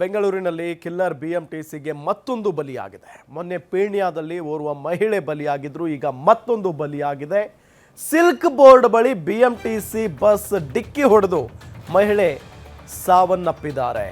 ಬೆಂಗಳೂರಿನಲ್ಲಿ ಕಿಲ್ಲರ್ ಬಿಎಂಟಿಸಿಗೆ ಮತ್ತೊಂದು ಬಲಿಯಾಗಿದೆ. ಮೊನ್ನೆ ಪೀಣ್ಯದಲ್ಲಿ ಓರ್ವ ಮಹಿಳೆ ಬಲಿಯಾಗಿದ್ರು, ಈಗ ಮತ್ತೊಂದು ಬಲಿಯಾಗಿದೆ. ಸಿಲ್ಕ್ ಬೋರ್ಡ್ ಬಳಿ ಬಿಎಂಟಿಸಿ ಬಸ್ ಡಿಕ್ಕಿ ಹೊಡೆದು ಮಹಿಳೆ ಸಾವನ್ನಪ್ಪಿದ್ದಾರೆ.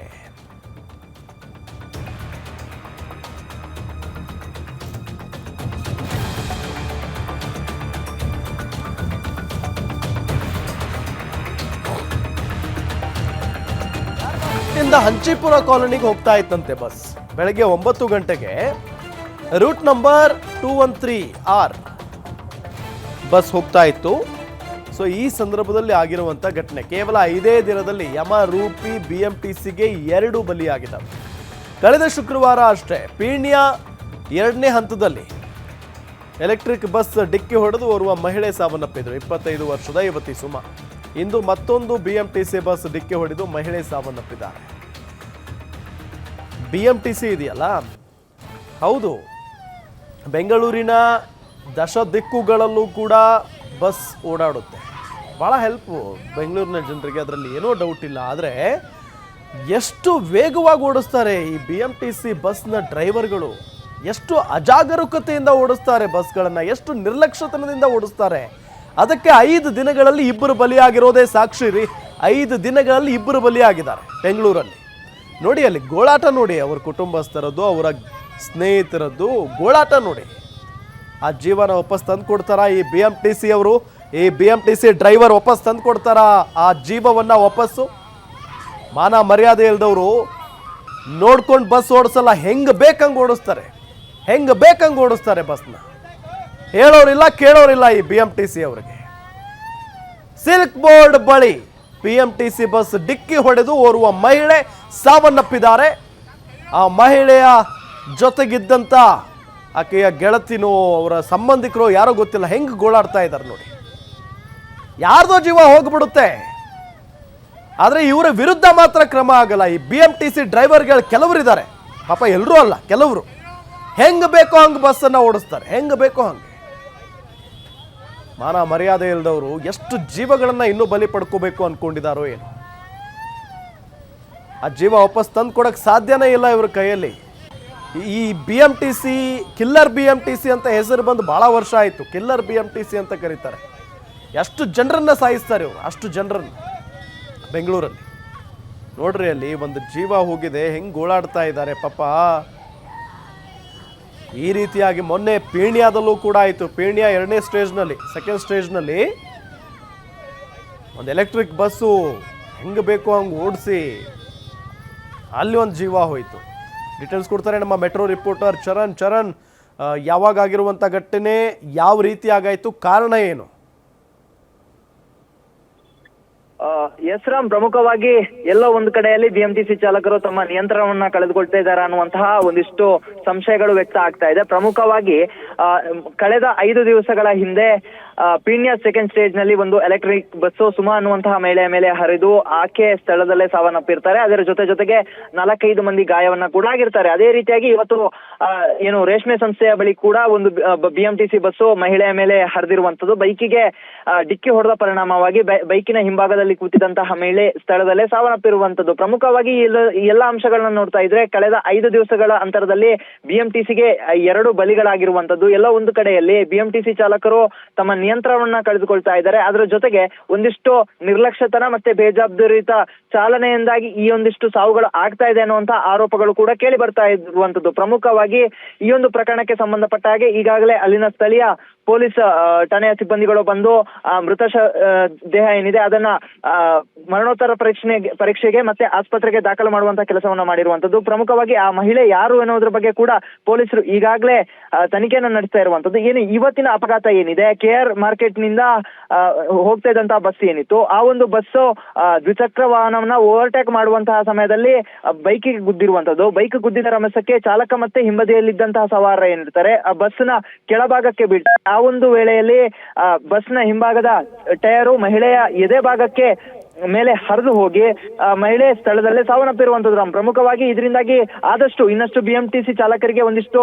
ಹಂಚಿಪುರ ಕಾಲೋನಿಗೆ ಹೋಗ್ತಾ ಇತ್ತಂತೆ ಬಸ್. ಬೆಳಗ್ಗೆ 9 ಗಂಟೆಗೆ ರೂಟ್ ನಂಬರ್ 213R ಬಸ್ ಹೋಗ್ತಾ ಇತ್ತು. ಸೊ ಈ ಸಂದರ್ಭದಲ್ಲಿ ಆಗಿರುವಂತ ಘಟನೆ ಕೇವಲ 5 ದಿನದಲ್ಲಿ ಯಮರೂಪಿ ಬಿಎಂಟಿಸಿಗೆ 2 ಬಲಿಯಾಗಿದ್ದಾವೆ. ಕಳೆದ ಶುಕ್ರವಾರ ಅಷ್ಟೇ ಪೀಣ್ಯ 2ನೇ ಹಂತದಲ್ಲಿ ಎಲೆಕ್ಟ್ರಿಕ್ ಬಸ್ ಡಿಕ್ಕಿ ಹೊಡೆದು ಓರ್ವ ಮಹಿಳೆ ಸಾವನ್ನಪ್ಪಿದ್ರು. 25 ವರ್ಷದ ಯುವತಿ ಸುಮಾ. ಇಂದು ಮತ್ತೊಂದು ಬಿಎಂಟಿಸಿ ಬಸ್ ಡಿಕ್ಕಿ ಹೊಡೆದು ಮಹಿಳೆ ಸಾವನ್ನಪ್ಪಿದ್ದಾರೆ. ಬಿಎಂಟಿಸಿ ಇದೆಯಲ್ಲ, ಹೌದು, ಬೆಂಗಳೂರಿನ ದಶ ದಿಕ್ಕುಗಳಲ್ಲೂ ಕೂಡ ಬಸ್ ಓಡಾಡುತ್ತೆ. ಭಾಳ ಹೆಲ್ಪು ಬೆಂಗಳೂರಿನ ಜನರಿಗೆ, ಅದರಲ್ಲಿ ಏನೋ ಡೌಟ್ ಇಲ್ಲ. ಆದರೆ ಎಷ್ಟು ವೇಗವಾಗಿ ಓಡಿಸ್ತಾರೆ ಈ ಬಿಎಂಟಿಸಿ ಬಸ್ನ ಡ್ರೈವರ್ಗಳು, ಎಷ್ಟು ಅಜಾಗರೂಕತೆಯಿಂದ ಓಡಿಸ್ತಾರೆ ಬಸ್ಗಳನ್ನು, ಎಷ್ಟು ನಿರ್ಲಕ್ಷ್ಯತನದಿಂದ ಓಡಿಸ್ತಾರೆ. ಅದಕ್ಕೆ 5 ದಿನಗಳಲ್ಲಿ 2 ಬಲಿಯಾಗಿರೋದೇ ಸಾಕ್ಷಿ ರೀ. 5 ದಿನಗಳಲ್ಲಿ 2 ಬಲಿಯಾಗಿದ್ದಾರೆ ಬೆಂಗಳೂರಲ್ಲಿ. ನೋಡಿ ಅಲ್ಲಿ ಗೋಳಾಟ ನೋಡಿ, ಅವರ ಕುಟುಂಬಸ್ಥರದ್ದು, ಅವರ ಸ್ನೇಹಿತರದ್ದು ಗೋಳಾಟ ನೋಡಿ. ಆ ಜೀವನ ವಾಪಸ್ ತಂದು ಕೊಡ್ತಾರಾ ಈ ಬಿಎಂಟಿಸಿ ಅವರು? ಈ ಬಿಎಂಟಿಸಿ ಡ್ರೈವರ್ ವಾಪಸ್ ತಂದು ಕೊಡ್ತಾರಾ ಆ ಜೀವವನ್ನ ವಾಪಸ್ಸು? ಮಾನ ಮರ್ಯಾದೆ ಇಲ್ದವರು ನೋಡ್ಕೊಂಡು ಬಸ್ ಓಡಿಸಲ್ಲ, ಹೆಂಗ್ ಬೇಕಂಗೆ ಓಡಿಸ್ತಾರೆ, ಹೆಂಗ್ ಬೇಕಂಗೆ ಓಡಿಸ್ತಾರೆ ಬಸ್ನ. ಹೇಳೋರಿಲ್ಲ ಕೇಳೋರಿಲ್ಲ ಈ ಬಿಎಂಟಿಸಿ ಅವರಿಗೆ. ಸಿಲ್ಕ್ ಬೋರ್ಡ್ ಬಳಿ ಬಿಎಂಟಿಸಿ ಬಸ್ ಡಿಕ್ಕಿ ಹೊಡೆದು ಓರ್ವ ಮಹಿಳೆ ಸಾವನ್ನಪ್ಪಿದ್ದಾರೆ. ಆ ಮಹಿಳೆಯ ಜೊತೆಗಿದ್ದಂತ ಆಕೆಯ ಗೆಳತಿನೋ ಅವರ ಸಂಬಂಧಿಕರು ಯಾರೋ ಗೊತ್ತಿಲ್ಲ, ಹೆಂಗ್ ಗೋಳಾಡ್ತಾ ಇದ್ದಾರೆ ನೋಡಿ. ಯಾರ್ದೋ ಜೀವ ಹೋಗ್ಬಿಡುತ್ತೆ, ಆದ್ರೆ ಇವರ ವಿರುದ್ಧ ಮಾತ್ರ ಕ್ರಮ ಆಗಲ್ಲ. ಈ ಬಿಎಂಟಿಸಿ ಡ್ರೈವರ್ಗಳು ಕೆಲವರಿದ್ದಾರೆ, ಪಾಪ ಎಲ್ಲರೂ ಅಲ್ಲ, ಕೆಲವರು ಹೆಂಗ್ ಬೇಕೋ ಹಂಗೆ ಬಸ್ಸನ್ನ ಓಡಿಸ್ತಾರೆ, ಹೆಂಗ್ ಬೇಕೋ ಹಂಗೆ. ಮಾನ ಮರ್ಯಾದೆ ಇಲ್ದವರು ಎಷ್ಟು ಜೀವಗಳನ್ನ ಇನ್ನೂ ಬಲಿ ಪಡ್ಕೋಬೇಕು ಅನ್ಕೊಂಡಿದಾರೋ ಏನು. ಆ ಜೀವ ವಾಪಸ್ ತಂದು ಕೊಡಕ್ ಸಾಧ್ಯನೇ ಇಲ್ಲ ಇವ್ರ ಕೈಯಲ್ಲಿ. ಈ ಬಿಎಂಟಿಸಿ ಕಿಲ್ಲರ್ ಬಿಎಂಟಿಸಿ ಅಂತ ಹೆಸರು ಬಂದು ಬಹಳ ವರ್ಷ ಆಯ್ತು. ಕಿಲ್ಲರ್ ಬಿಎಂಟಿಸಿ ಅಂತ ಕರೀತಾರೆ. ಎಷ್ಟು ಜನರನ್ನ ಸಾಯಿಸ್ತಾರೆ ಇವರು, ಅಷ್ಟು ಜನರನ್ನ ಬೆಂಗಳೂರಲ್ಲಿ. ನೋಡ್ರಿ ಅಲ್ಲಿ ಒಂದು ಜೀವ ಹೋಗಿದೆ, ಹೆಂಗ್ ಗೋಳಾಡ್ತಾ ಇದ್ದಾರೆ ಪಾಪ. ಈ ರೀತಿಯಾಗಿ ಮೊನ್ನೆ ಪೀಣ್ಯದಲ್ಲೂ ಕೂಡ ಆಯಿತು. ಪೀಣ್ಯ 2ನೇ ಸ್ಟೇಜ್ನಲ್ಲಿ, 2nd ಸ್ಟೇಜ್ನಲ್ಲಿ ಒಂದು ಎಲೆಕ್ಟ್ರಿಕ್ ಬಸ್ಸು ಹೆಂಗೆ ಬೇಕೋ ಹಂಗೆ ಓಡಿಸಿ ಅಲ್ಲಿ ಒಂದು ಜೀವ ಹೋಯಿತು. ಡೀಟೇಲ್ಸ್ ಕೊಡ್ತಾರೆ ನಮ್ಮ ಮೆಟ್ರೋ ರಿಪೋರ್ಟರ್ ಚರಣ್. ಯಾವಾಗ ಆಗಿರುವಂಥ ಘಟನೆ, ಯಾವ ರೀತಿ ಆಗಾಯಿತು, ಕಾರಣ ಏನು? ಎಸ್ ರಾಮ್, ಪ್ರಮುಖವಾಗಿ ಎಲ್ಲೋ ಒಂದು ಕಡೆಯಲ್ಲಿ ಬಿಎಂಟಿಸಿ ಚಾಲಕರು ತಮ್ಮ ನಿಯಂತ್ರಣವನ್ನ ಕಳೆದುಕೊಳ್ತಾ ಇದ್ದಾರೆ ಅನ್ನುವಂತಹ ಒಂದಿಷ್ಟು ಸಂಶಯಗಳು ವ್ಯಕ್ತ ಆಗ್ತಾ ಇದೆ. ಪ್ರಮುಖವಾಗಿ ಕಳೆದ 5 ದಿವಸಗಳ ಹಿಂದೆ ಪೀಣ್ಯ 2nd ಸ್ಟೇಜ್ ನಲ್ಲಿ ಒಂದು ಎಲೆಕ್ಟ್ರಿಕ್ ಬಸ್ಸು ಸುಮಾ ಅನ್ನುವಂತಹ ಮಹಿಳೆಯ ಮೇಲೆ ಹರಿದು ಆಕೆ ಸ್ಥಳದಲ್ಲೇ ಸಾವನ್ನಪ್ಪಿರ್ತಾರೆ. ಅದರ ಜೊತೆಗೆ 4-5 ಮಂದಿ ಗಾಯವನ್ನ ಕೂಡ ಆಗಿರ್ತಾರೆ. ಅದೇ ರೀತಿಯಾಗಿ ಇವತ್ತು ಏನು ರೇಷ್ಮೆ ಸಂಸ್ಥೆಯ ಬಳಿ ಕೂಡ ಒಂದು ಬಿಎಂಟಿಸಿ ಬಸ್ಸು ಮಹಿಳೆಯ ಮೇಲೆ ಹರಿದಿರುವಂತದ್ದು. ಬೈಕಿಗೆ ಡಿಕ್ಕಿ ಹೊಡೆದ ಪರಿಣಾಮವಾಗಿ ಬೈಕಿನ ಹಿಂಭಾಗದಲ್ಲಿ ಕೂತಿದಂತಹ ಮಹಿಳೆ ಸ್ಥಳದಲ್ಲೇ ಸಾವನ್ನಪ್ಪಿರುವಂತದ್ದು. ಪ್ರಮುಖವಾಗಿ ಎಲ್ಲ ಅಂಶಗಳನ್ನ ನೋಡ್ತಾ ಇದ್ರೆ ಕಳೆದ 5 ದಿವಸಗಳ ಅಂತರದಲ್ಲಿ ಬಿಎಂಟಿಸಿಗೆ 2 ಬಲಿಗಳಾಗಿರುವಂತದ್ದು. ಎಲ್ಲ ಒಂದು ಕಡೆಯಲ್ಲಿ ಬಿಎಂಟಿಸಿ ಚಾಲಕರು ತಮ್ಮ ನಿಯಂತ್ರಣವನ್ನ ಕಳೆದುಕೊಳ್ತಾ ಇದ್ದಾರೆ. ಅದರ ಜೊತೆಗೆ ಒಂದಿಷ್ಟು ನಿರ್ಲಕ್ಷ್ಯತನ ಮತ್ತೆ ಬೇಜವಾಬ್ದಾರಿಯುತ ಚಾಲನೆಯಿಂದಾಗಿ ಈ ಒಂದಿಷ್ಟು ಸಾವುಗಳು ಆಗ್ತಾ ಇದೆ ಅನ್ನುವಂತಹ ಆರೋಪಗಳು ಕೂಡ ಕೇಳಿ ಬರ್ತಾ ಇರುವಂತದ್ದು. ಪ್ರಮುಖವಾಗಿ ಈ ಒಂದು ಪ್ರಕರಣಕ್ಕೆ ಸಂಬಂಧಪಟ್ಟ ಹಾಗೆ ಈಗಾಗಲೇ ಅಲ್ಲಿನ ಸ್ಥಳೀಯ ಪೊಲೀಸ್ ಠಾಣೆಯ ಸಿಬ್ಬಂದಿಗಳು ಬಂದು ಮೃತ ದೇಹ ಏನಿದೆ ಅದನ್ನ ಮರಣೋತ್ತರ ಪರೀಕ್ಷೆಗೆ ಮತ್ತೆ ಆಸ್ಪತ್ರೆಗೆ ದಾಖಲು ಮಾಡುವಂತಹ ಕೆಲಸವನ್ನ ಮಾಡಿರುವಂತದ್ದು. ಪ್ರಮುಖವಾಗಿ ಆ ಮಹಿಳೆ ಯಾರು ಅನ್ನೋದ್ರ ಬಗ್ಗೆ ಕೂಡ ಪೊಲೀಸರು ಈಗಾಗಲೇ ತನಿಖೆಯನ್ನ ನಡೆಸ್ತಾ ಇರುವಂತದ್ದು. ಏನು ಇವತ್ತಿನ ಅಪಘಾತ ಏನಿದೆ, KR ಮಾರ್ಕೆಟ್ ನಿಂದ ಹೋಗ್ತಾ ಇದ್ದಂತಹ ಬಸ್ ಏನಿತ್ತು, ಆ ಒಂದು ಬಸ್ಸು ದ್ವಿಚಕ್ರ ವಾಹನವನ್ನ ಓವರ್ಟೇಕ್ ಮಾಡುವಂತಹ ಸಮಯದಲ್ಲಿ ಬೈಕಿಗೆ ಗುದ್ದಿರುವಂತದ್ದು. ಬೈಕ್ ಗುದ್ದಿದ ರಭಸಕ್ಕೆ ಚಾಲಕ ಮತ್ತೆ ಹಿಂಬದಿಯಲ್ಲಿದ್ದಂತಹ ಸವಾರ ಏನಿರ್ತಾರೆ ಆ ಬಸ್ನ ಕೆಳಭಾಗಕ್ಕೆ ಬೀಳ್ತಾರೆ. ಆ ಒಂದು ವೇಳೆಯಲ್ಲಿ ಬಸ್ನ ಹಿಂಭಾಗದ ಟಯರು ಮಹಿಳೆಯ ಎದೆ ಭಾಗಕ್ಕೆ ಮೇಲೆ ಹರಿದು ಹೋಗಿ ಮಹಿಳೆ ಸ್ಥಳದಲ್ಲೇ ಸಾವನ್ನಪ್ಪಿರುವಂತದ್ದು ರಾಮ್. ಪ್ರಮುಖವಾಗಿ ಇದರಿಂದಾಗಿ ಆದಷ್ಟು ಇನ್ನಷ್ಟು BMTC ಚಾಲಕರಿಗೆ ಒಂದಿಷ್ಟು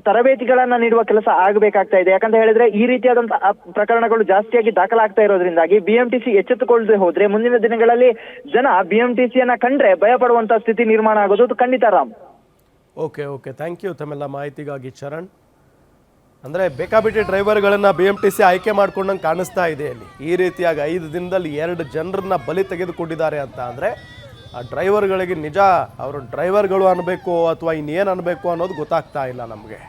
ತರಬೇತಿಗಳನ್ನ ನೀಡುವ ಕೆಲಸ ಆಗಬೇಕಾಗ್ತಾ ಇದೆ. ಯಾಕಂತ ಹೇಳಿದ್ರೆ ಈ ರೀತಿಯಾದಂತಹ ಪ್ರಕರಣಗಳು ಜಾಸ್ತಿಯಾಗಿ ದಾಖಲಾಗ್ತಾ ಇರೋದ್ರಿಂದಾಗಿ BMTC ಎಚ್ಚೆತ್ತುಕೊಳ್ಳದೆ ಹೋದ್ರೆ ಮುಂದಿನ ದಿನಗಳಲ್ಲಿ ಜನ BMTCಯನ್ನ ಕಂಡ್ರೆ ಭಯ ಪಡುವಂತ ಸ್ಥಿತಿ ನಿರ್ಮಾಣ ಆಗೋದು ಖಂಡಿತ ರಾಮ್. ಓಕೆ ಥ್ಯಾಂಕ್ ಯು ತಮ್ಮೆಲ್ಲ ಮಾಹಿತಿಗಾಗಿ ಚರಣ್. ಅಂದರೆ ಬೇಕಾಬಿಟ್ಟಿ ಡ್ರೈವರ್ಗಳನ್ನು BMTC ಆಯ್ಕೆ ಮಾಡ್ಕೊಂಡಂಗೆ ಕಾಣಿಸ್ತಾ ಇದೆ ಅಲ್ಲಿ. ಈ ರೀತಿಯಾಗಿ 5 ದಿನದಲ್ಲಿ 2 ಜನರನ್ನ ಬಲಿ ತೆಗೆದುಕೊಂಡಿದ್ದಾರೆ ಅಂತ ಅಂದರೆ ಆ ಡ್ರೈವರ್ಗಳಿಗೆ ನಿಜ ಅವರು ಡ್ರೈವರ್ಗಳು ಅನ್ನಬೇಕು ಅಥವಾ ಇನ್ನೇನು ಅನ್ನಬೇಕು ಅನ್ನೋದು ಗೊತ್ತಾಗ್ತಾ ಇಲ್ಲ ನಮಗೆ.